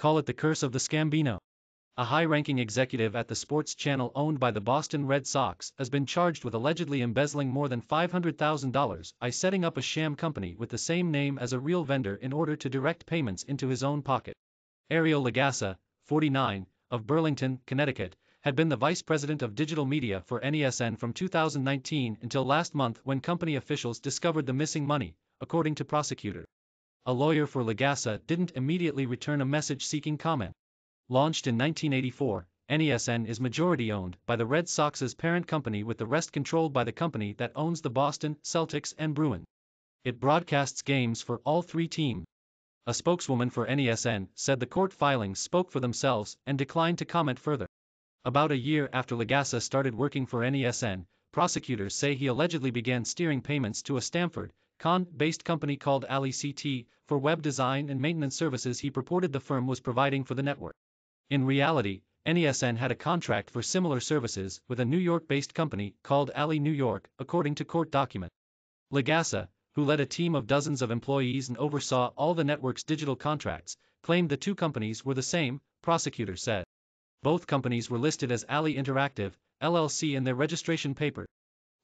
Call it the curse of the Scambino. A high-ranking executive at the sports channel owned by the Boston Red Sox has been charged with allegedly embezzling more than $500,000 by setting up a sham company with the same name as a real vendor in order to direct payments into his own pocket. Alley Legassa, 49, of Burlington, Connecticut, had been the vice president of digital media for NESN from 2019 until last month when company officials discovered the missing money, according to prosecutors. A lawyer for Legassa didn't immediately return a message seeking comment. Launched in 1984, NESN is majority-owned by the Red Sox's parent company with the rest controlled by the company that owns the Boston Celtics and Bruins. It broadcasts games for all three teams. A spokeswoman for NESN said the court filings spoke for themselves and declined to comment further. About a year after Legassa started working for NESN, prosecutors say he allegedly began steering payments to a Stamford, Conn-based company called Alley for web design and maintenance services he purported the firm was providing for the network. In reality, NESN had a contract for similar services with a New York-based company called Alley New York, according to court documents. Legassa, who led a team of dozens of employees and oversaw all the network's digital contracts, claimed the two companies were the same, prosecutors said. Both companies were listed as Alley Interactive LLC in their registration paper.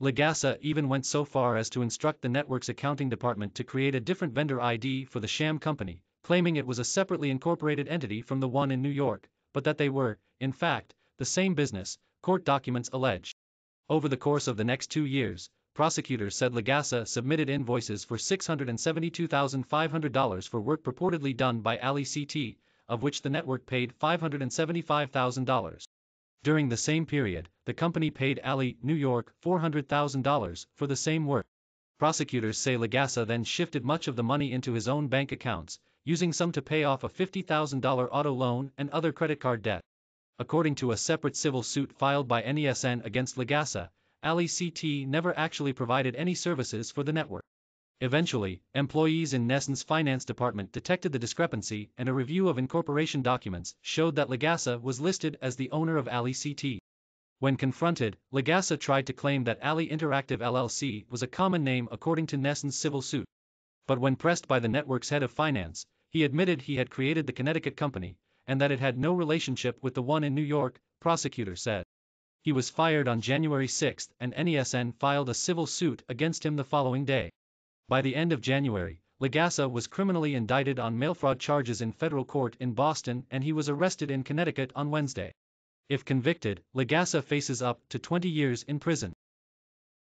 Legassa even went so far as to instruct the network's accounting department to create a different vendor ID for the sham company, claiming it was a separately incorporated entity from the one in New York, but that they were, in fact, the same business, court documents allege. Over the course of the next 2 years, prosecutors said Legassa submitted invoices for $672,500 for work purportedly done by Alley, of which the network paid $575,000. During the same period, the company paid Alley New York $400,000 for the same work. Prosecutors say Legassa then shifted much of the money into his own bank accounts, using some to pay off a $50,000 auto loan and other credit card debt. According to a separate civil suit filed by NESN against Legassa, Alley never actually provided any services for the network. Eventually, employees in NESN's finance department detected the discrepancy, and a review of incorporation documents showed that Legassa was listed as the owner of Alley. When confronted, Legassa tried to claim that Alley Interactive LLC was a common name according to NESN's civil suit. But when pressed by the network's head of finance, he admitted he had created the Connecticut company, and that it had no relationship with the one in New York, prosecutors said. He was fired on January 6 and NESN filed a civil suit against him the following day. By the end of January, Legassa was criminally indicted on mail fraud charges in federal court in Boston and he was arrested in Connecticut on Wednesday. If convicted, Legassa faces up to 20 years in prison.